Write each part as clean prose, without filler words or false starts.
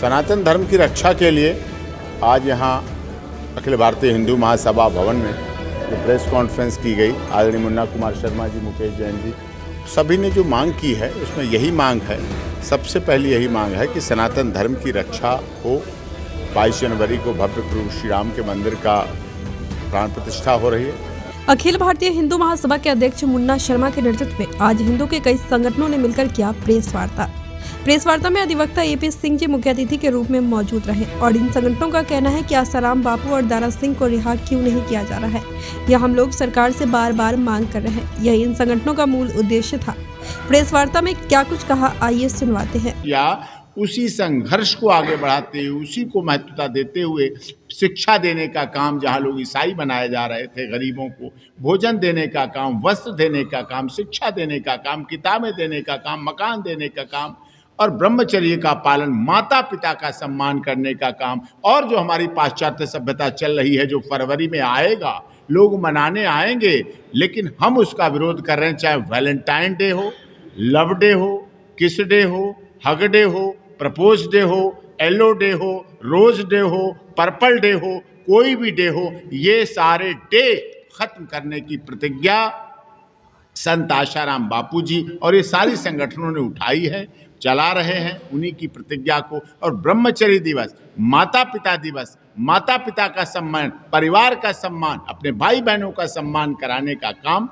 सनातन धर्म की रक्षा के लिए आज यहाँ अखिल भारतीय हिंदू महासभा भवन में जो प्रेस कॉन्फ्रेंस की गई, आदरणीय मुन्ना कुमार शर्मा जी, मुकेश जैन जी, सभी ने जो मांग की है उसमें यही मांग है, सबसे पहली यही मांग है कि सनातन धर्म की रक्षा हो। 22 जनवरी को भव्य प्रभु श्री राम के मंदिर का प्राण प्रतिष्ठा हो रही है। अखिल भारतीय हिंदू महासभा के अध्यक्ष मुन्ना शर्मा के नेतृत्व में आज हिंदू के कई संगठनों ने मिलकर किया प्रेस वार्ता में अधिवक्ता एपी सिंह जी मुख्य अतिथि के रूप में मौजूद रहे और इन संगठनों का कहना है कि आसाराम बापू और दारा सिंह को रिहा क्यों नहीं किया जा रहा है, यह हम लोग सरकार से बार बार मांग कर रहे हैं। यही इन संगठनों का मूल उद्देश्य था। प्रेस वार्ता में क्या कुछ कहा, आइए सुनवाते हैं। या उसी संघर्ष को आगे बढ़ाते हुए, उसी को महत्वता देते हुए शिक्षा देने का काम, जहाँ लोग ईसाई बनाए जा रहे थे, गरीबों को भोजन देने का काम, वस्त्र देने का काम, शिक्षा देने का काम, किताबें देने का काम, मकान देने का काम और ब्रह्मचर्य का पालन, माता पिता का सम्मान करने का काम, और जो हमारी पाश्चात्य सभ्यता चल रही है, जो फरवरी में आएगा, लोग मनाने आएंगे, लेकिन हम उसका विरोध कर रहे हैं। चाहे वैलेंटाइन डे हो, लव डे हो, किस डे हो, हग डे हो, प्रपोज डे हो, येलो डे हो, रोज डे हो, पर्पल डे हो, कोई भी डे हो, ये सारे डे खत्म करने की प्रतिज्ञा संत आशाराम बापू जी और ये सारी संगठनों ने उठाई है, चला रहे हैं उन्हीं की प्रतिज्ञा को। और ब्रह्मचर्य दिवस, माता पिता दिवस, माता पिता का सम्मान, परिवार का सम्मान, अपने भाई बहनों का सम्मान कराने का काम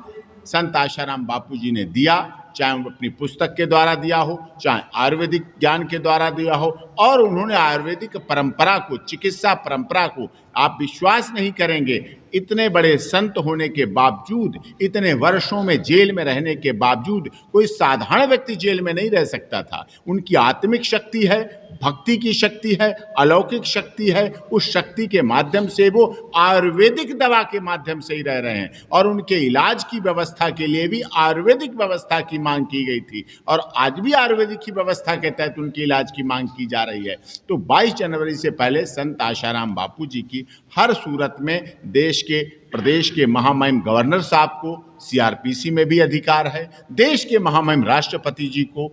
संत आशाराम बापू जी ने दिया, चाहे वो अपनी पुस्तक के द्वारा दिया हो, चाहे आयुर्वेदिक ज्ञान के द्वारा दिया हो। और उन्होंने आयुर्वेदिक परंपरा को, चिकित्सा परंपरा को, आप विश्वास नहीं करेंगे, इतने बड़े संत होने के बावजूद, इतने वर्षों में जेल में रहने के बावजूद कोई साधारण व्यक्ति जेल में नहीं रह सकता था। उनकी आत्मिक शक्ति है, भक्ति की शक्ति है, अलौकिक शक्ति है। उस शक्ति के माध्यम से वो आयुर्वेदिक दवा के माध्यम से ही रह रहे हैं और उनके इलाज की व्यवस्था के लिए भी आयुर्वेदिक व्यवस्था की मांग की गई थी और आज भी आयुर्वेदिक की व्यवस्था के तहत उनके इलाज की मांग की जा रही है। तो 22 जनवरी से पहले संत आशाराम बापू जी की हर सूरत में देश के, प्रदेश के महामहिम गवर्नर साहब को सीआरपीसी में भी अधिकार है, देश के महामहिम राष्ट्रपति जी को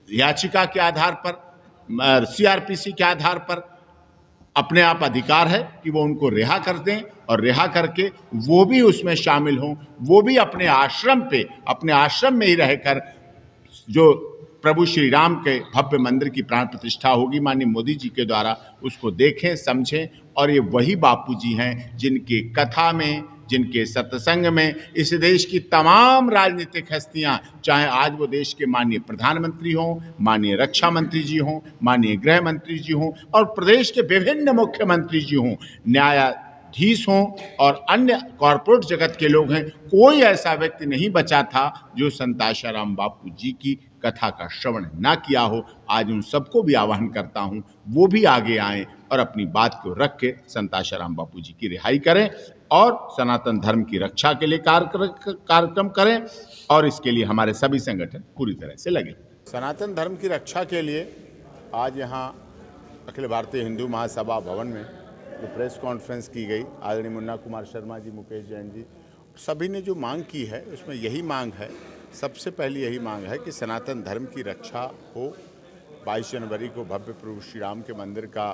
याचिका के आधार पर, सीआरपीसी के आधार पर अपने आप अधिकार है कि वो उनको रिहा कर दें और रिहा करके वो भी उसमें शामिल हों, वो भी अपने आश्रम पे, अपने आश्रम में ही रहकर जो प्रभु श्री राम के भव्य मंदिर की प्राण प्रतिष्ठा होगी माननीय मोदी जी के द्वारा, उसको देखें, समझें। और ये वही बापू जी हैं जिनकी कथा में, जिनके सत्संग में इस देश की तमाम राजनीतिक हस्तियां, चाहे आज वो देश के माननीय प्रधानमंत्री हों, माननीय रक्षा मंत्री जी हों, माननीय गृह मंत्री जी हों और प्रदेश के विभिन्न मुख्यमंत्री जी हों, न्यायाधीश हों और अन्य कॉरपोरेट जगत के लोग हैं, कोई ऐसा व्यक्ति नहीं बचा था जो संत आशाराम बापू जी की कथा का श्रवण ना किया हो। आज उन सबको भी आह्वान करता हूँ, वो भी आगे आएं और अपनी बात को रख के संत आशाराम बापू जी की रिहाई करें और सनातन धर्म की रक्षा के लिए कार्यक्रम करें और इसके लिए हमारे सभी संगठन पूरी तरह से लगे। सनातन धर्म की रक्षा के लिए आज यहाँ अखिल भारतीय हिंदू महासभा भवन में जो प्रेस कॉन्फ्रेंस की गई, आदरणीय मुन्ना कुमार शर्मा जी, मुकेश जैन जी, सभी ने जो मांग की है उसमें यही मांग है, सबसे पहली यही मांग है कि सनातन धर्म की रक्षा हो। 22 जनवरी को भव्य प्रभु श्री राम के मंदिर का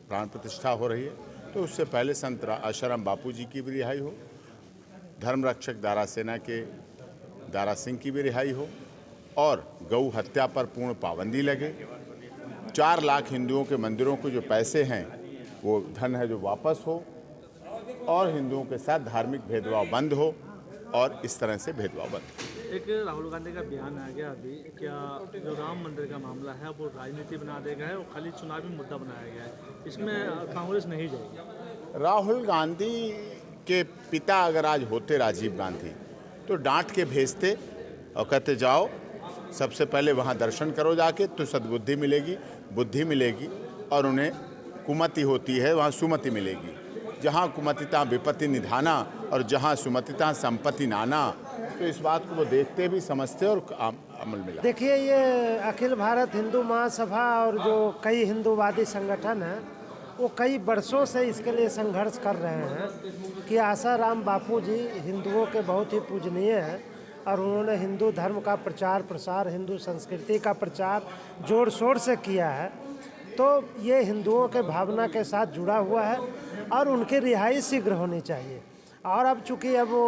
प्राण प्रतिष्ठा हो रही है, तो उससे पहले संत आशाराम बापू जी की भी रिहाई हो, धर्म रक्षक दारा सेना के दारा सिंह की भी रिहाई हो और गौ हत्या पर पूर्ण पाबंदी लगे। 4 लाख हिंदुओं के मंदिरों को जो पैसे हैं, वो धन है जो वापस हो और हिंदुओं के साथ धार्मिक भेदभाव बंद हो और इस तरह से भेदभाव बंद। एक राहुल गांधी का बयान आ गया अभी, क्या जो राम मंदिर का मामला है वो राजनीति बना देगा है और खाली चुनावी मुद्दा बनाया गया है, इसमें कांग्रेस नहीं जाएगी। राहुल गांधी के पिता अगर आज होते राजीव गांधी तो डांट के भेजते और कहते जाओ सबसे पहले वहाँ दर्शन करो जाके, तो सद्बुद्धि मिलेगी, बुद्धि मिलेगी और उन्हें कुमति होती है वहाँ सुमति मिलेगी। जहाँ कुमतिता विपत्ति निधाना और जहाँ सुमतिता संपत्ति नाना, तो इस बात को वो देखते भी, समझते और अमल में। देखिए, ये अखिल भारत हिंदू महासभा और जो कई हिंदूवादी संगठन हैं वो कई वर्षों से इसके लिए संघर्ष कर रहे हैं कि आसाराम बापू जी हिंदुओं के बहुत ही पूजनीय हैं और उन्होंने हिंदू धर्म का प्रचार प्रसार, हिंदू संस्कृति का प्रचार जोर शोर से किया है। तो ये हिंदुओं के भावना के साथ जुड़ा हुआ है और उनकी रिहाई शीघ्र होनी चाहिए। और अब चूँकि अब वो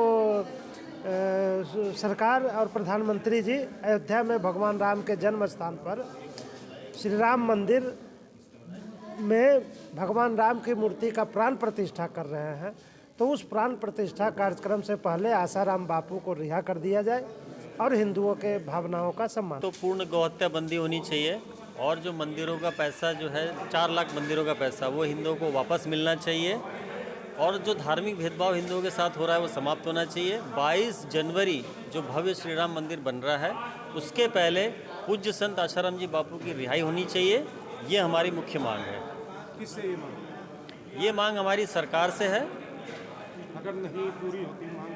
सरकार और प्रधानमंत्री जी अयोध्या में भगवान राम के जन्म स्थान पर श्री राम मंदिर में भगवान राम की मूर्ति का प्राण प्रतिष्ठा कर रहे हैं, तो उस प्राण प्रतिष्ठा कार्यक्रम से पहले आसाराम बापू को रिहा कर दिया जाए और हिंदुओं के भावनाओं का सम्मान। तो पूर्ण गौहत्या बंदी होनी चाहिए और जो मंदिरों का पैसा जो है 4 लाख मंदिरों का पैसा वो हिंदुओं को वापस मिलना चाहिए और जो धार्मिक भेदभाव हिंदुओं के साथ हो रहा है वो समाप्त होना चाहिए। 22 जनवरी जो भव्य श्री राम मंदिर बन रहा है उसके पहले पूज्य संत आसाराम जी बापू की रिहाई होनी चाहिए। ये हमारी मुख्य मांग है। किससे ये मांग? ये मांग हमारी सरकार से है। अगर नहीं पूरी होती मांग,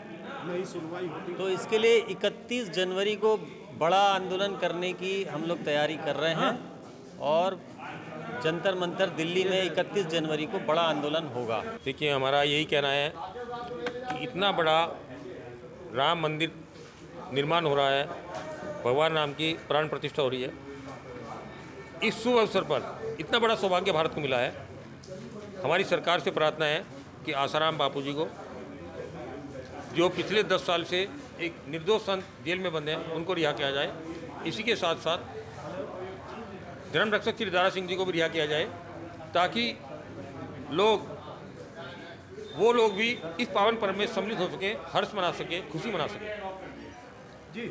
नहीं सुनवाई होती, तो इसके लिए 31 जनवरी को बड़ा आंदोलन करने की हम लोग तैयारी कर रहे हैं और जंतर मंतर दिल्ली में 31 जनवरी को बड़ा आंदोलन होगा। देखिए, हमारा यही कहना है कि इतना बड़ा राम मंदिर निर्माण हो रहा है, भगवान राम की प्राण प्रतिष्ठा हो रही है। इस शुभ अवसर पर इतना बड़ा सौभाग्य भारत को मिला है। हमारी सरकार से प्रार्थना है कि आसाराम बापू जी को, जो पिछले 10 साल से एक निर्दोष संत जेल में बंद हैं, उनको रिहा किया जाए। इसी के साथ साथ धर्म रक्षक श्री दारा सिंह जी को भी रिहा किया जाए, ताकि वो लोग भी इस पावन पर्व में सम्मिलित हो सके, हर्ष मना सके, खुशी मना सके। जी,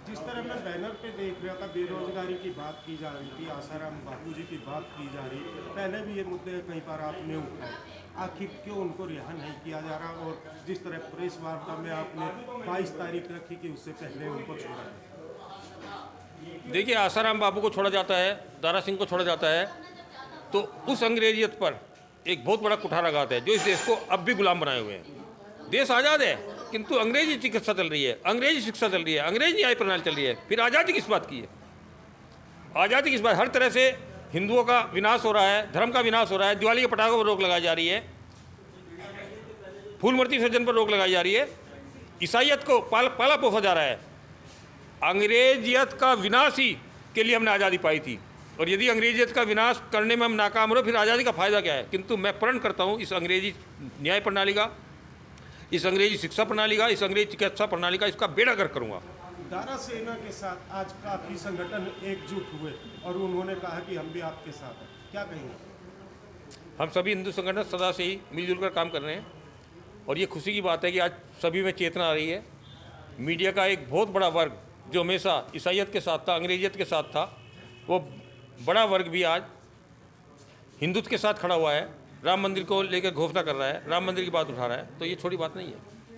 जिस तरह मैं बैनर पे देख रहा था बेरोजगारी की बात की जा रही थी, आसाराम बापू जी की बात की जा रही, पहले भी ये मुद्दे कई बार आपने उठाए, आखिर क्यों उनको रिहा नहीं किया जा रहा? और जिस तरह प्रेस वार्ता में आपने 22 तारीख रखी कि उससे पहले उनको छोड़ा है। देखिए, आसाराम बापू को छोड़ा जाता है, दारा सिंह को छोड़ा जाता है, तो उस अंग्रेजियत पर एक बहुत बड़ा कुठाराघात है जो इस देश को अब भी गुलाम बनाए हुए हैं। देश आज़ाद है किंतु अंग्रेजी चिकित्सा चल रही है, अंग्रेजी शिक्षा चल रही है, अंग्रेजी न्याय प्रणाली चल रही है। फिर आज़ादी किस बात की है? आज़ादी किस बात? हर तरह से हिंदुओं का विनाश हो रहा है, धर्म का विनाश हो रहा है। दिवाली के पटाखों पर रोक लगाई जा रही है, फूल मूर्ति विसर्जन पर रोक लगाई जा रही है, ईसाइयत को पाला पोसा जा रहा है। अंग्रेजियत का विनाश ही के लिए हमने आज़ादी पाई थी, और यदि अंग्रेजियत का विनाश करने में हम नाकाम रहे फिर आज़ादी का फ़ायदा क्या है? किंतु मैं प्रण करता हूँ इस अंग्रेजी न्याय प्रणाली का, इस अंग्रेजी शिक्षा प्रणाली का, इस अंग्रेजी चिकित्सा प्रणाली का, इसका बेड़ा गर्क करूँगा। दारा सेना के साथ आज काफ़ी संगठन एकजुट हुए और उन्होंने कहा कि हम भी आपके साथ हैं, क्या कहेंगे? हम सभी हिंदू संगठन सदा से ही मिलजुल कर काम कर रहे हैं और ये खुशी की बात है कि आज सभी में चेतना आ रही है। मीडिया का एक बहुत बड़ा वर्ग जो हमेशा ईसाइयत के साथ था, अंग्रेजियत के साथ था, वो बड़ा वर्ग भी आज हिंदुत्व के साथ खड़ा हुआ है, राम मंदिर को लेकर घोषणा कर रहा है, राम मंदिर की बात उठा रहा है। तो ये छोटी बात नहीं है।